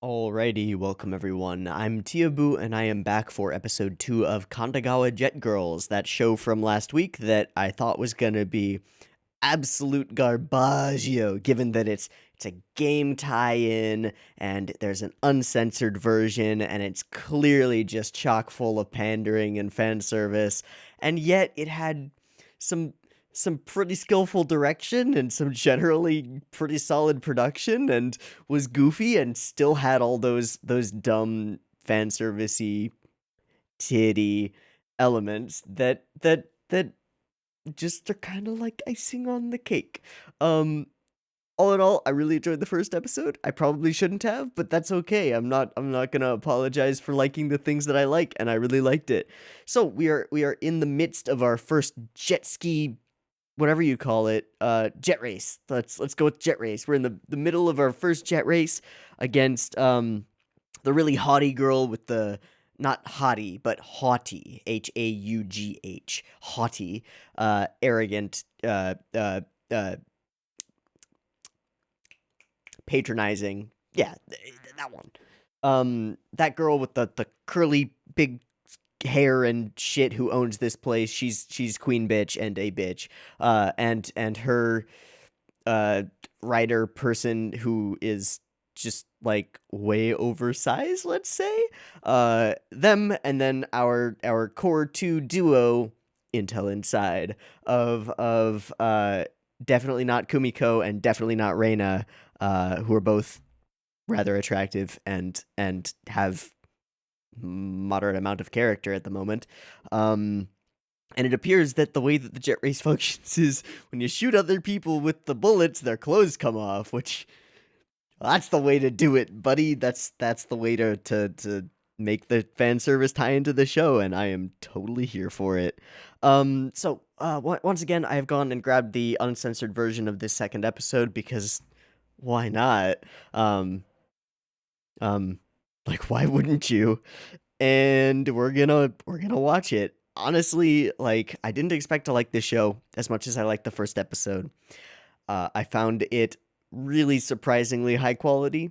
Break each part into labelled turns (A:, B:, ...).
A: Alrighty, welcome everyone. I'm Tiabu, and I am back for episode 2 of Kandagawa Jet Girls, that show from last week that I thought was gonna be absolute garbaggio, given that it's a game tie-in, and there's an uncensored version, and it's clearly just chock full of pandering and fan service, and yet it had some some pretty skillful direction and some generally pretty solid production and was goofy and still had all those dumb fan servicey titty elements that just are kind of like icing on the cake. Um all in all, I really enjoyed the first episode. I probably shouldn't have, but that's okay. I'm not going to apologize for liking the things that I like, and I really liked it. So, we are in the midst of our first jet ski, whatever you call it, jet race. Let's go with jet race. We're in the middle of our first jet race against the really haughty girl with the, not haughty, but haughty, Haugh, haughty, arrogant, patronizing. Yeah, that one. That girl with the curly big hair and shit who owns this place. She's queen bitch and a bitch. And her uh writer person who is just like way oversized, let's say. Them, and then our core two duo, Intel Inside, of definitely not Kumiko and definitely not Reina, who are both rather attractive and have moderate amount of character at the moment. And it appears that the way that the jet race functions is when you shoot other people with the bullets, their clothes come off, which, well, that's the way to do it, buddy. That's the way to make the fan service tie into the show, and I am totally here for it. Once again, I have gone and grabbed the uncensored version of this second episode because why not? Um, um, like, why wouldn't you? And we're gonna watch it. Honestly, like, I didn't expect to like this show as much as I liked the first episode. I found it really surprisingly high quality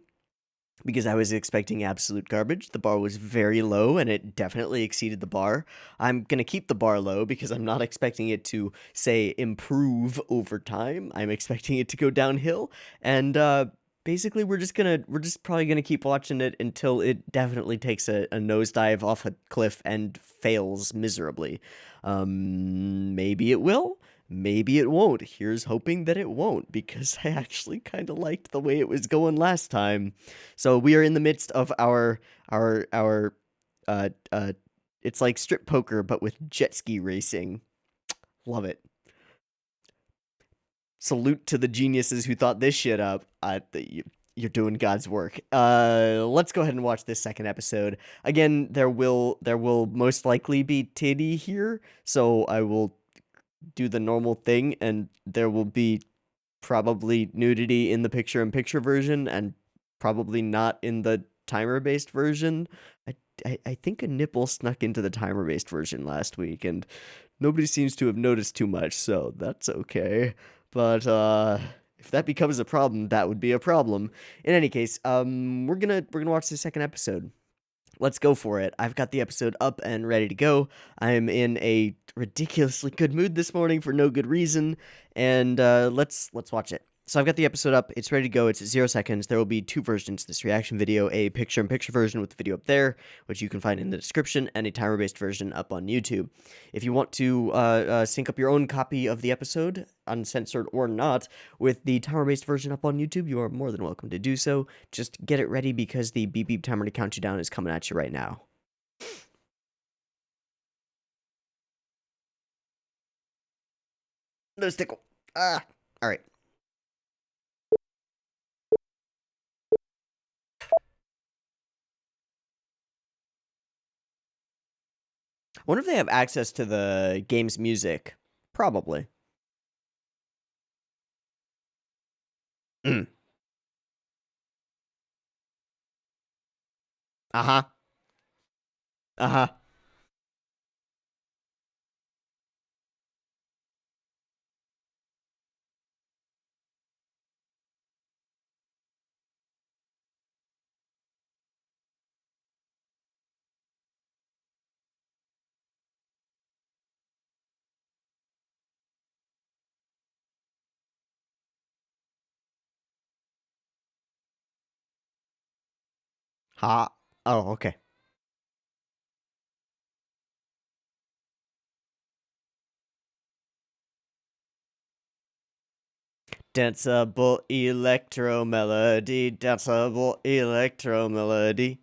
A: because I was expecting absolute garbage. The bar was very low, and it definitely exceeded the bar. I'm gonna keep the bar low because I'm not expecting it to, say, improve over time. I'm expecting it to go downhill, and basically we're just probably gonna keep watching it until it definitely takes a nosedive off a cliff and fails miserably. Maybe it will. Maybe it won't. Here's hoping that it won't, because I actually kind of liked the way it was going last time. So we are in the midst of our uh uh it's like strip poker but with jet ski racing. Love it. Salute to the geniuses who thought this shit up. You're doing God's work. Let's go ahead and watch this second episode. Again, there will most likely be titty here, so I will do the normal thing, and there will be probably nudity in the picture-in-picture version, and probably not in the timer-based version. I think a nipple snuck into the timer-based version last week, and nobody seems to have noticed too much, so that's okay. But if that becomes a problem, that would be a problem. In any case, we're gonna watch the second episode. Let's go for it. I've got the episode up and ready to go. I'm in a ridiculously good mood this morning for no good reason, and let's watch it. So I've got the episode up. It's ready to go. It's at 0 seconds. There will be two versions of this reaction video: a picture-in-picture version with the video up there, which you can find in the description, and a timer-based version up on YouTube. If you want to sync up your own copy of the episode, uncensored or not, with the timer-based version up on YouTube, you are more than welcome to do so. Just get it ready because the beep beep timer to count you down is coming at you right now. No stickle. Ah. All right. I wonder if they have access to the game's music. Probably. Mm. Uh huh. Uh huh. Ha. Oh, okay. Danceable electro melody, danceable electro melody.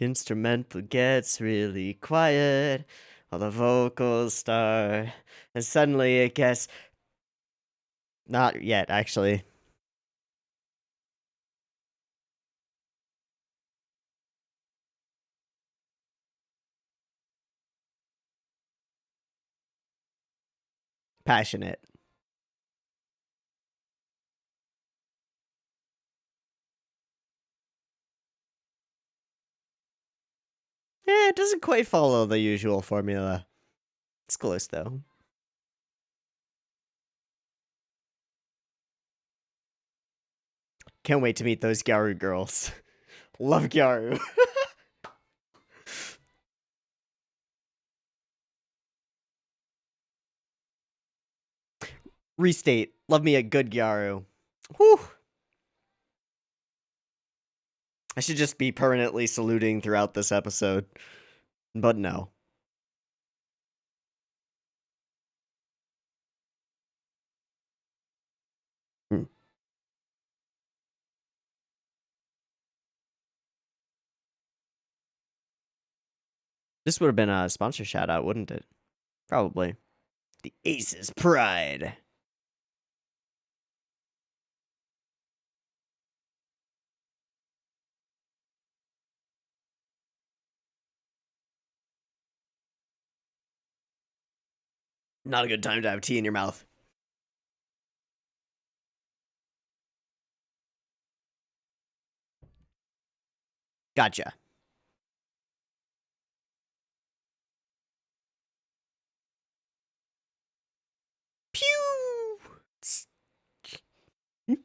A: Instrumental gets really quiet, all the vocals start, and suddenly it gets. Not yet, actually. Passionate. It doesn't quite follow the usual formula. It's close, though. Can't wait to meet those Gyaru girls. Love Gyaru. Restate. Love me a good Gyaru. Whew. I should just be permanently saluting throughout this episode. But no. Hmm. This would have been a sponsor shout out, wouldn't it? Probably. The Ace's Pride. Not a good time to have tea in your mouth. Gotcha. Pew! It's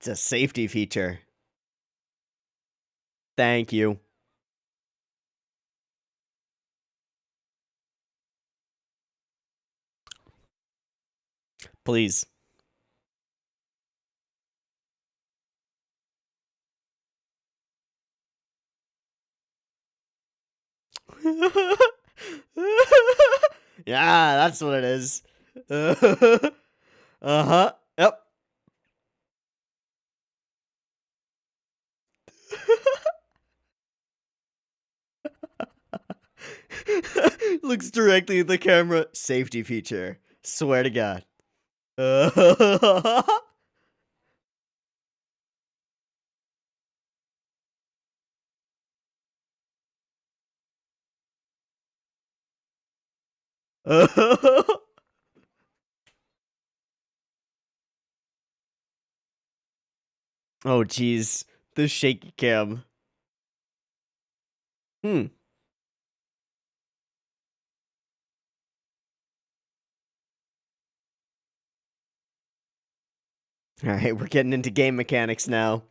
A: a safety feature. Thank you. Please. Yeah, that's what it is. Uh-huh. Yep. Looks directly at the camera. Safety feature. Swear to God. Oh, jeez. The shaky cam. Hmm. Alright, we're getting into game mechanics now.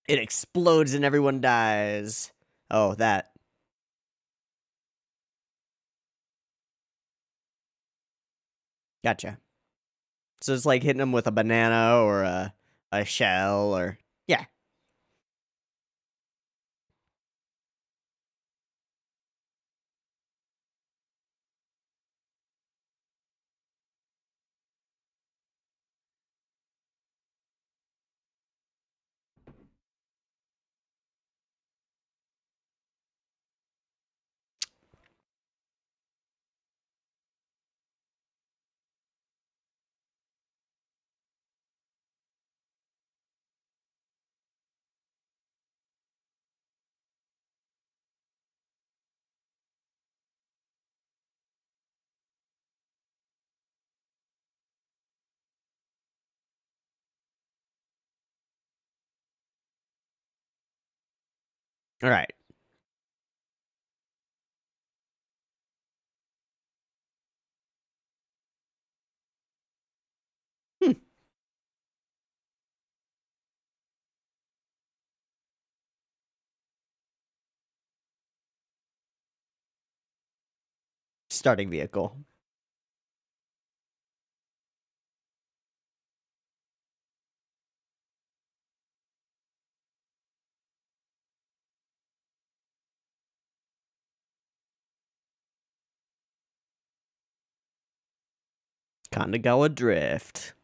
A: It explodes and everyone dies. Oh, that. Gotcha. So it's like hitting them with a banana or a shell or. Yeah. Alright. starting vehicle. Kandagawa Drift.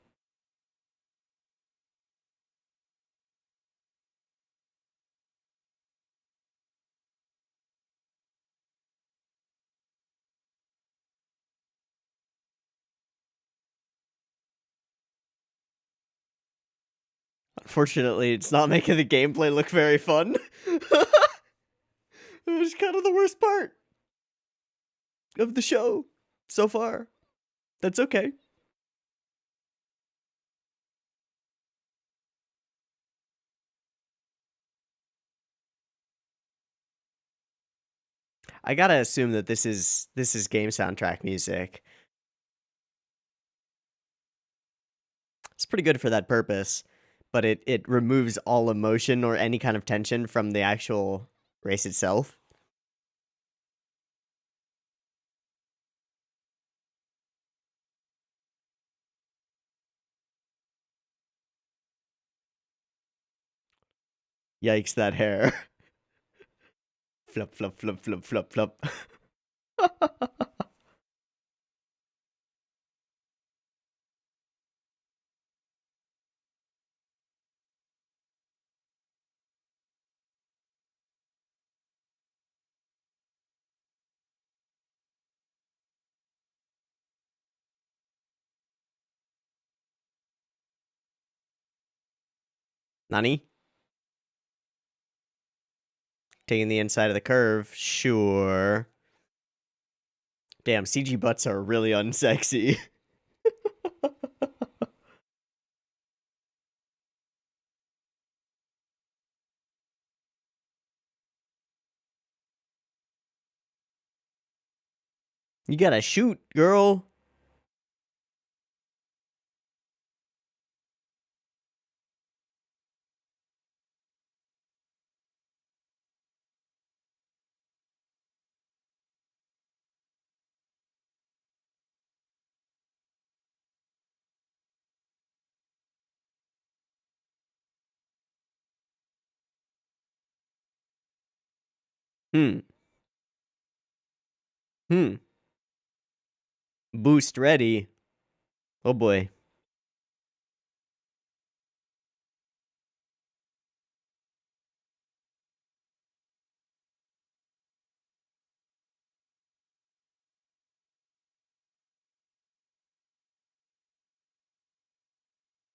A: Unfortunately, it's not making the gameplay look very fun. It was kind of the worst part of the show so far. That's okay. I gotta assume that this is game soundtrack music. It's pretty good for that purpose, but it removes all emotion or any kind of tension from the actual race itself. Yikes, that hair. Flop, flop, flop, flop, flop, flop. Nani? Taking the inside of the curve, sure. Damn, CG butts are really unsexy. You gotta shoot, girl. Hmm. Hmm. Boost ready. Oh boy.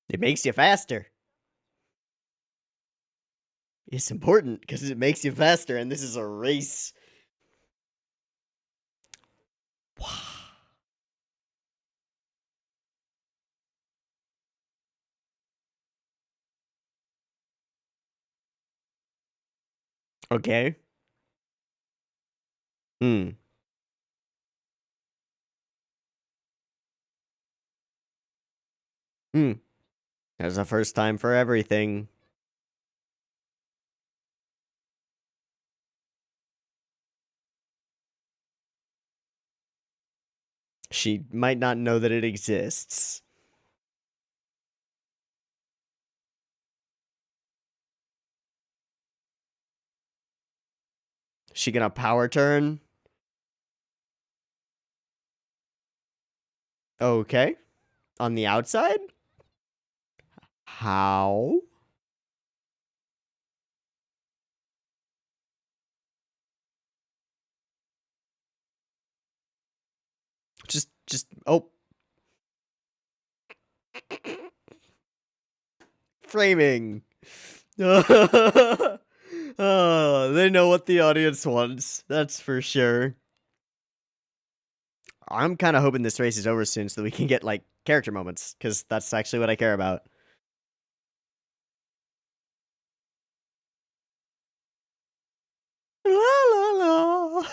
A: It makes you faster. It's important because it makes you faster, and this is a race. Okay. Hmm. Hmm. There's a first time for everything. She might not know that it exists. She gonna power turn? Okay. On the outside? How? Oh. Framing. Oh, they know what the audience wants. That's for sure. I'm kind of hoping this race is over soon so that we can get, like, character moments, because that's actually what I care about. La la la.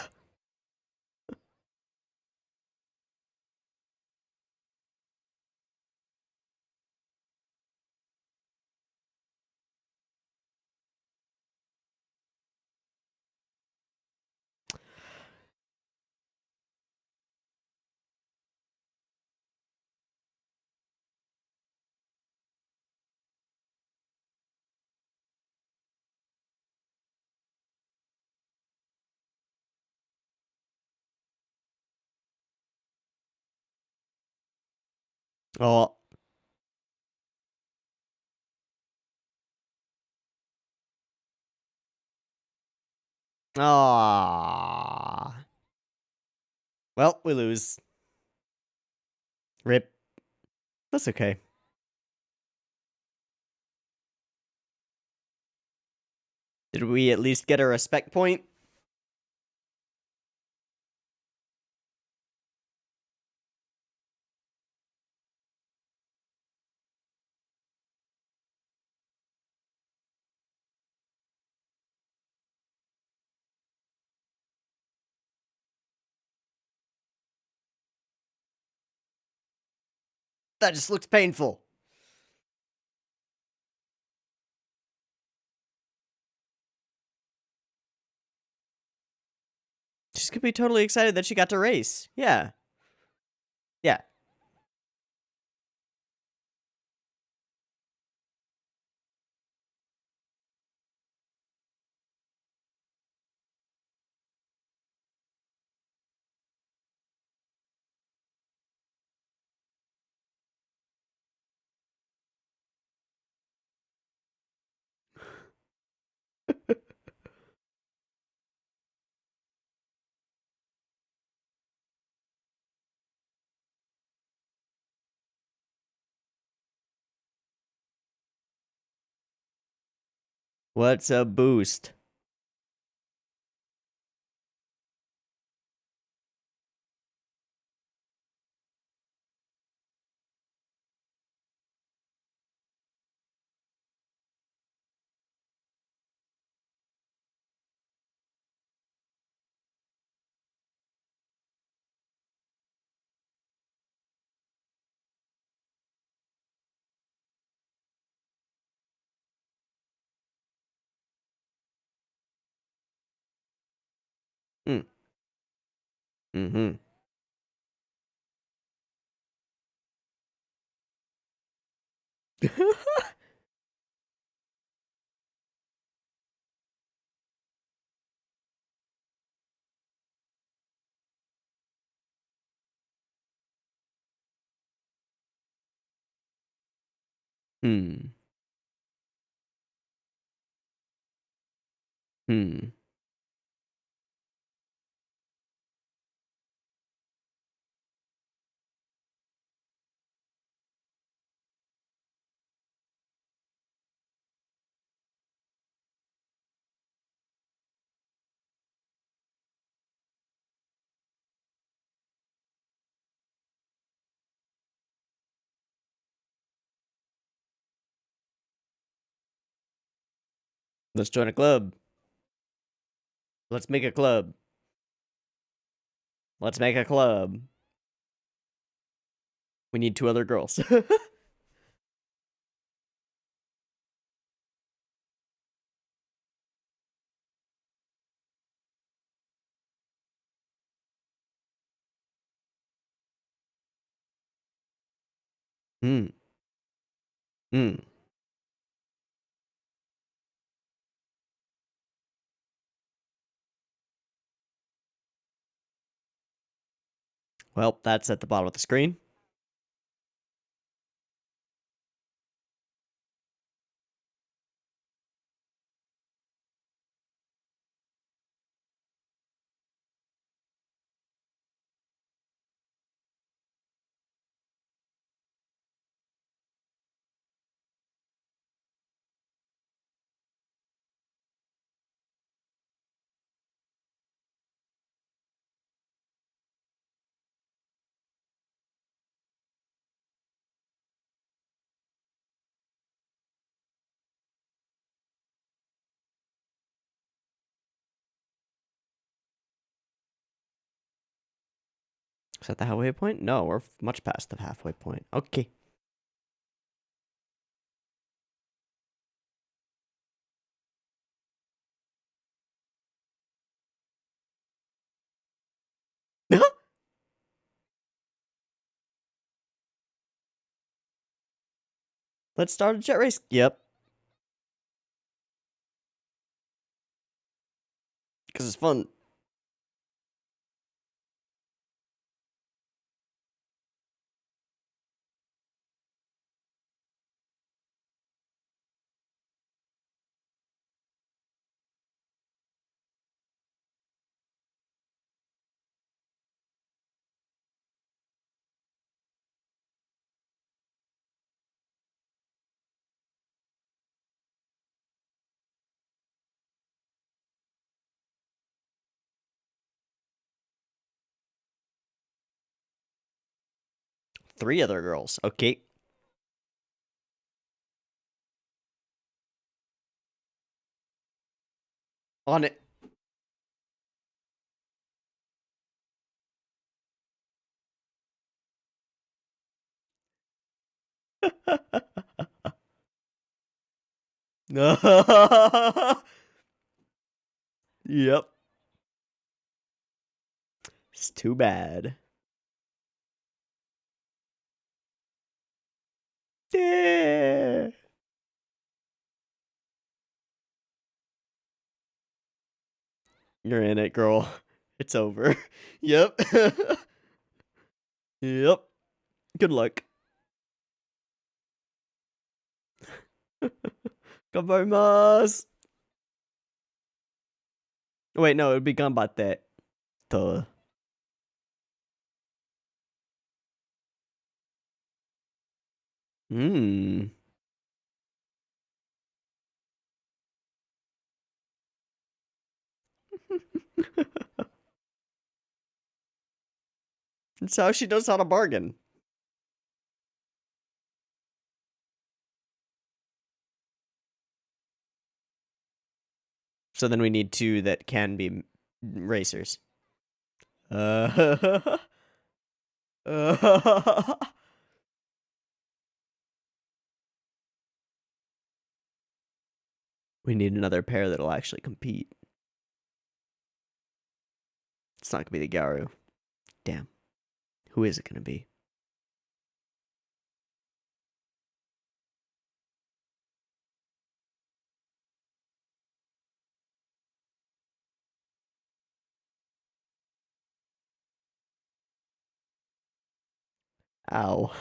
A: Oh. Ah. Well, we lose. Rip. That's okay. Did we at least get a respect point? That just looks painful. She's gonna be totally excited that she got to race. Yeah. Yeah. What's a boost? Hmm. Mm-hmm. Hmm. Hmm. Let's join a club. Let's make a club. Let's make a club. We need 2 other girls. Hmm. Hmm. Well, that's at the bottom of the screen. Is that the halfway point? No, we're much past the halfway point. Okay. Let's start a jet race. Yep. Because it's fun. 3 other girls. Okay. On it. Yep. It's too bad. Yeah. You're in it, girl. It's over. Yep. Yep. Good luck. Gambarimasu. Wait, no, it would be ganbatte. Duh. Hmm. That's how she knows how to bargain. So then we need 2 that can be racers. We need another pair that'll actually compete. It's not gonna be the Garu. Damn. Who is it gonna be? Ow.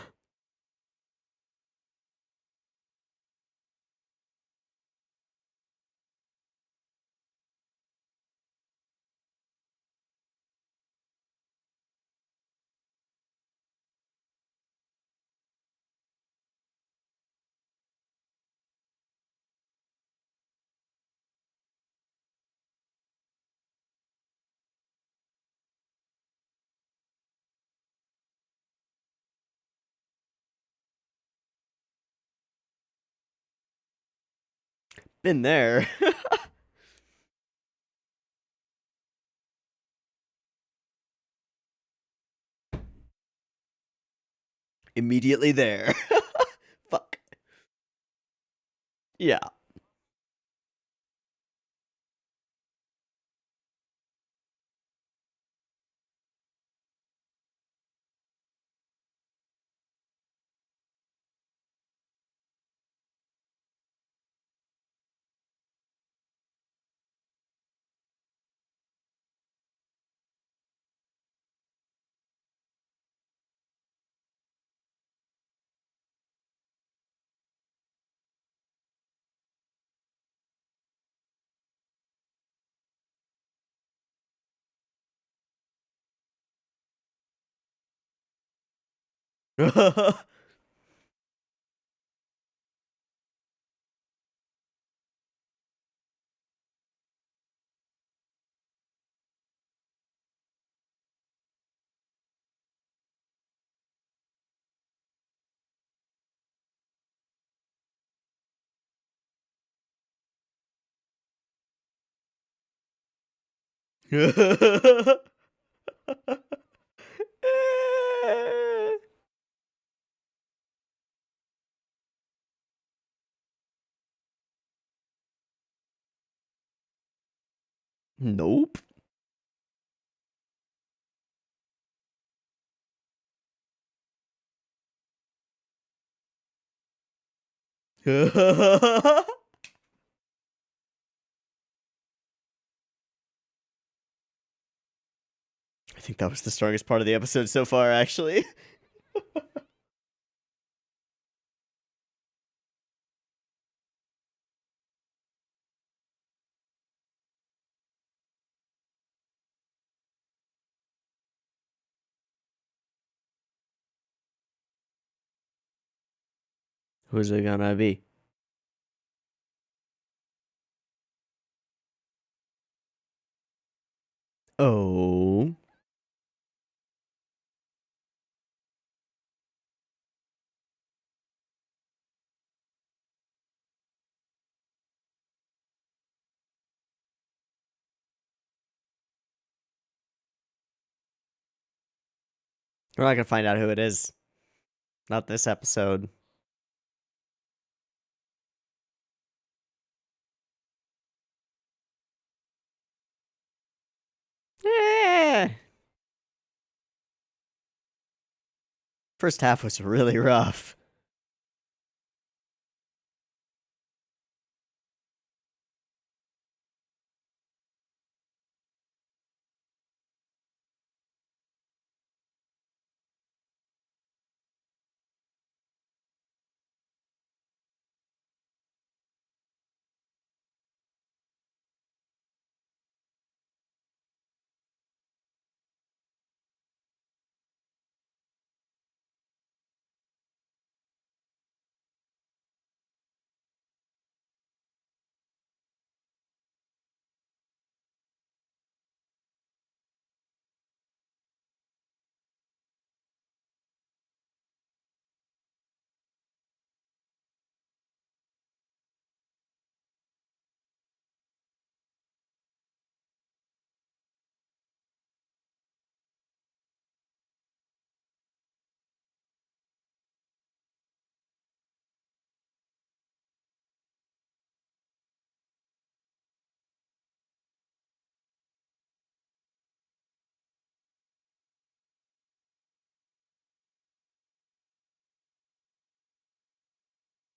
A: Been there. Immediately there. Fuck. Yeah. Nope. I think that was the strongest part of the episode so far, actually. Who's it gonna be? Oh. We're not gonna find out who it is. Not this episode. Eh. First half was really rough.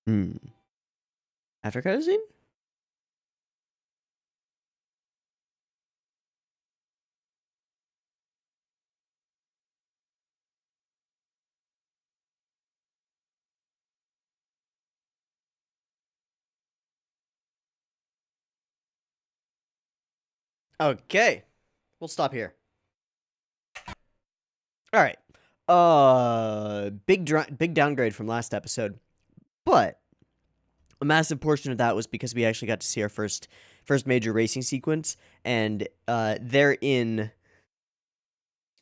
A: Hmm. After cutscene? Okay. We'll stop here. Alright. Big downgrade from last episode. But a massive portion of that was because we actually got to see our first major racing sequence, and therein,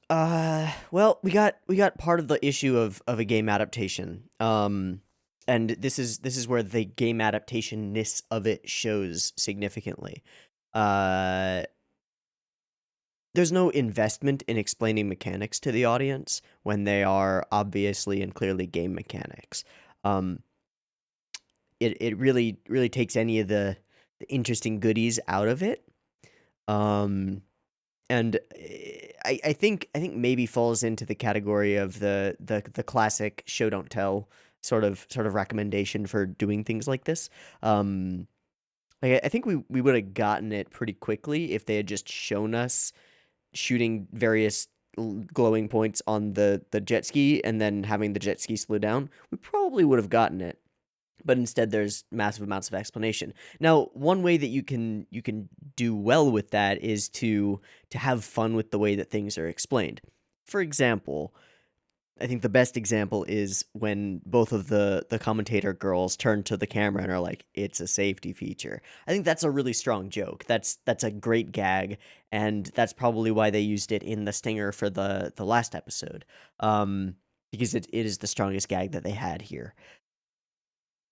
A: well, we got part of the issue of a game adaptation. And this is where the game adaptation-ness of it shows significantly. There's no investment in explaining mechanics to the audience when they are obviously and clearly game mechanics. It really takes any of the interesting goodies out of it. And I think maybe falls into the category of the classic show don't tell sort of recommendation for doing things like this. Like I think we would have gotten it pretty quickly if they had just shown us shooting various glowing points on the jet ski and then having the jet ski slow down. We probably would have gotten it. But instead there's massive amounts of explanation. Now, one way that you can do well with that is to have fun with the way that things are explained. For example, I think the best example is when both of the commentator girls turn to the camera and are like, "It's a safety feature." I think that's a really strong joke. That's a great gag, and that's probably why they used it in the stinger for the last episode. Because it is the strongest gag that they had here.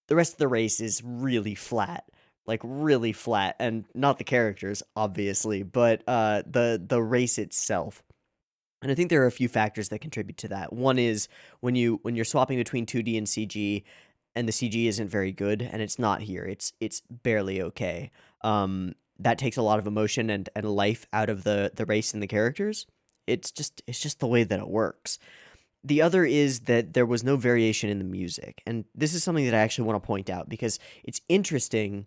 A: The rest of the race is really flat, like really flat, and not the characters, obviously, but the race itself. And I think there are a few factors that contribute to that. One is when you're swapping between 2D and CG, and the CG isn't very good, and it's not here. It's barely okay. That takes a lot of emotion and life out of the race and the characters. It's just the way that it works. The other is that there was no variation in the music, and this is something that I actually want to point out because it's interesting.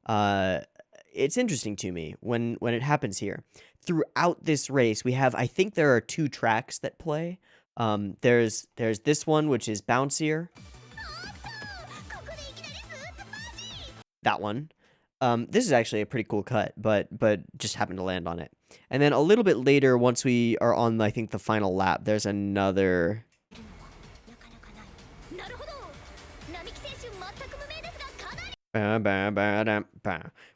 A: It's interesting to me when it happens here. Throughout this race, we have, I think there are 2 tracks that play. There's this one which is bouncier. That one. This is actually a pretty cool cut, but just happened to land on it. And then a little bit later, once we are on, I think, the final lap, there's another.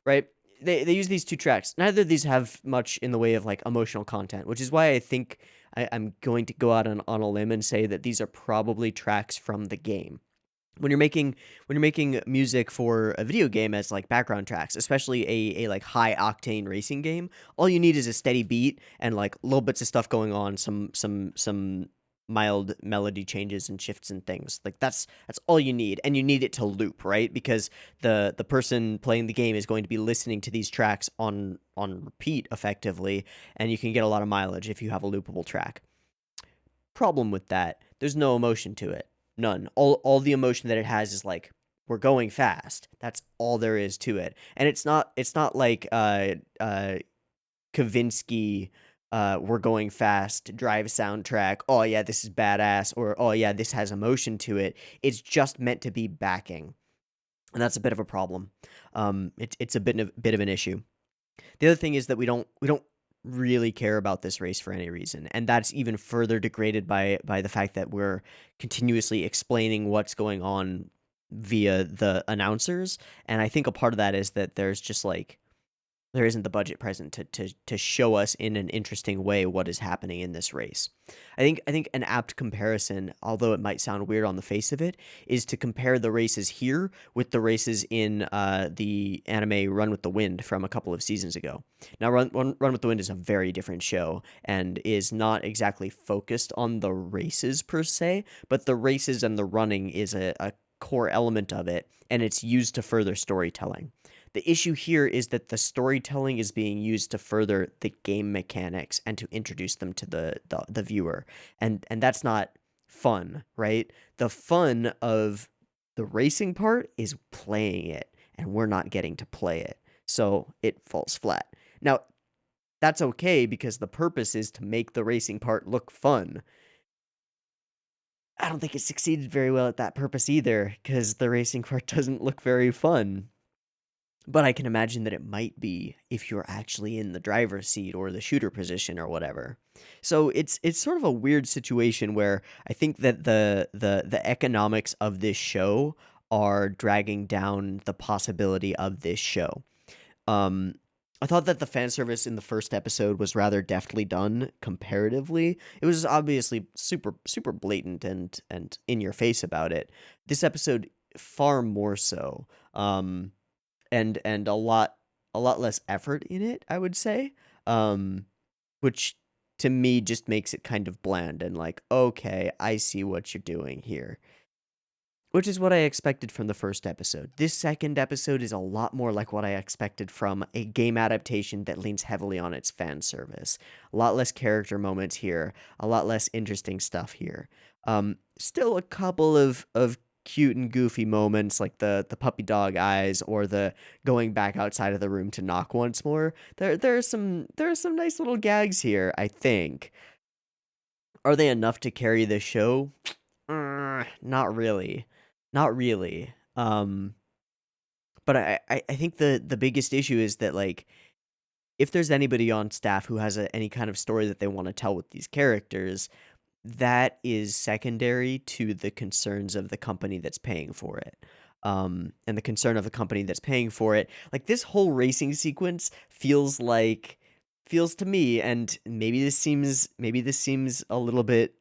A: Right? They use these 2 tracks. Neither of these have much in the way of like emotional content, which is why I think I'm going to go out on a limb and say that these are probably tracks from the game. When you're making music for a video game as like background tracks, especially a like high octane racing game, all you need is a steady beat and like little bits of stuff going on, some mild melody changes and shifts and things. Like that's all you need, and you need it to loop, right? Because the person playing the game is going to be listening to these tracks on repeat effectively, and you can get a lot of mileage if you have a loopable track. Problem with that, there's no emotion to it. None. All the emotion that it has is like, we're going fast. That's all there is to it. And it's not like Kavinsky, we're going fast, drive soundtrack, oh yeah, this is badass, or oh yeah, this has emotion to it. It's just meant to be backing. And that's a bit of a problem. It's a bit of an issue. The other thing is that we don't really care about this race for any reason, and that's even further degraded by the fact that we're continuously explaining what's going on via the announcers. And I think a part of that is that there's just like there isn't the budget present to show us in an interesting way what is happening in this race. I think an apt comparison, although it might sound weird on the face of it, is to compare the races here with the races in the anime Run with the Wind from a couple of seasons ago. Now, Run with the Wind is a very different show and is not exactly focused on the races per se, but the races and the running is a core element of it, and it's used to further storytelling. The issue here is that the storytelling is being used to further the game mechanics and to introduce them to the viewer. And that's not fun, right? The fun of the racing part is playing it, and we're not getting to play it. So it falls flat. Now, that's okay because the purpose is to make the racing part look fun. I don't think it succeeded very well at that purpose either, because the racing part doesn't look very fun. But I can imagine that it might be if you're actually in the driver's seat or the shooter position or whatever. So it's sort of a weird situation where I think that the economics of this show are dragging down the possibility of this show. Um, I thought that the fan service in the first episode was rather deftly done comparatively. It was obviously super blatant and in your face about it. This episode far more so. And a lot less effort in it, I would say. Um, which to me just makes it kind of bland and like, okay, I see what you're doing here. Which is what I expected from the first episode. This second episode is a lot more like what I expected from a game adaptation that leans heavily on its fan service. A lot less character moments here, a lot less interesting stuff here. Still a couple of cute and goofy moments like the puppy dog eyes or the going back outside of the room to knock once more. There are some nice little gags here, I think. Are they enough to carry the show? Not really. Not really. But I think the biggest issue is that, like, if there's anybody on staff who has any kind of story that they want to tell with these characters, that is secondary to the concerns of the company that's paying for it. And the concern of the company that's paying for it. Like, this whole racing sequence feels to me, and maybe this seems a little bit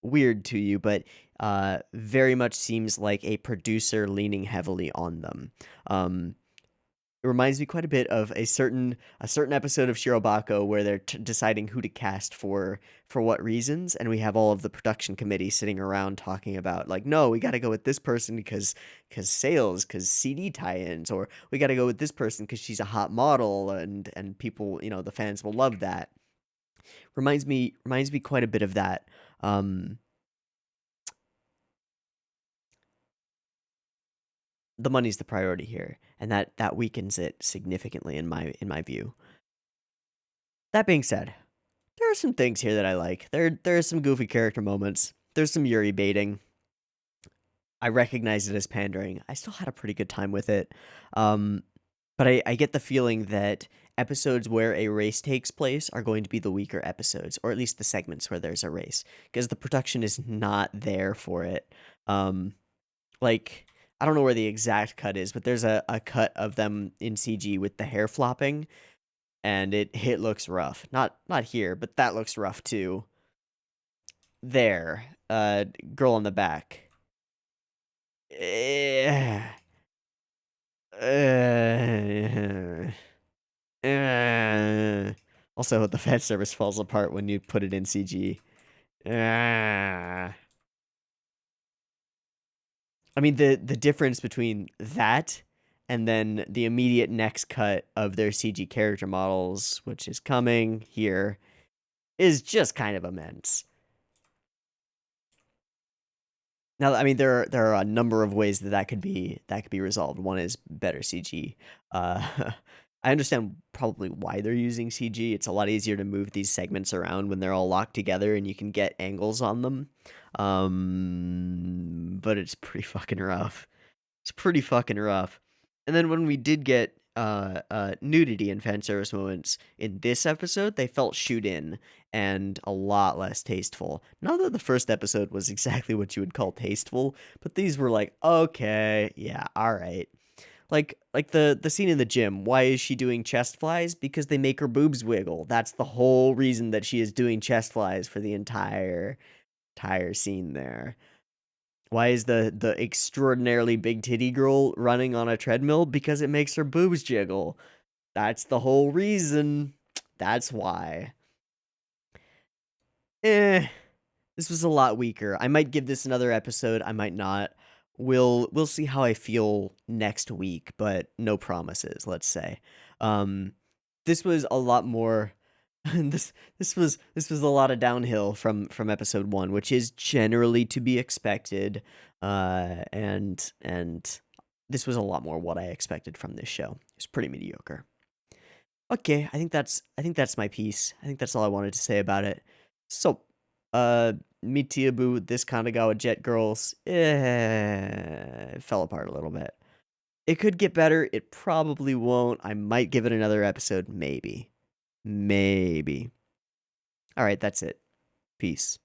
A: weird to you, but very much seems like a producer leaning heavily on them. It reminds me quite a bit of a certain episode of Shirobako where they're deciding who to cast for what reasons, and we have all of the production committee sitting around talking about like, no, we got to go with this person because sales, because CD tie-ins, or we got to go with this person because she's a hot model, and people, the fans will love that. Reminds me quite a bit of that. Um, the money's the priority here, and that weakens it significantly in my view. That being said, there are some things here that I like. There are some goofy character moments. There's some Yuri baiting. I recognize it as pandering. I still had a pretty good time with it. Um, but I get the feeling that episodes where a race takes place are going to be the weaker episodes, or at least the segments where there's a race, because the production is not there for it. Um, like, I don't know where the exact cut is, but there's a cut of them in CG with the hair flopping, and it looks rough. Not here, but that looks rough too. There, girl on the back. Eh, eh, eh. Also, the fan service falls apart when you put it in CG. I mean, the difference between that and then the immediate next cut of their CG character models, which is coming here, is just kind of immense. Now, I mean, there are a number of ways that could be resolved. One is better CG. I understand probably why they're using CG. It's a lot easier to move these segments around when they're all locked together and you can get angles on them. But it's pretty fucking rough. It's pretty fucking rough. And then when we did get nudity and fan service moments in this episode, they felt shoot in and a lot less tasteful. Not that the first episode was exactly what you would call tasteful, but these were like, okay, yeah, all right. Like the scene in the gym. Why is she doing chest flies? Because they make her boobs wiggle. That's the whole reason that she is doing chest flies for the entire scene there. Why is the extraordinarily big titty girl running on a treadmill? Because it makes her boobs jiggle. That's the whole reason. That's why. Eh, this was a lot weaker. I might give this another episode. I might not. We'll see how I feel next week, but no promises, let's say. Um this was a lot more this was a lot of downhill from episode 1, which is generally to be expected. And this was a lot more what I expected from this show. It's pretty mediocre. Okay, I think that's my piece. I think that's all I wanted to say about it. So, Mitiabu, this Kandagawa Jet Girls, it fell apart a little bit. It could get better. It probably won't. I might give it another episode, maybe. Maybe. All right, that's it. Peace.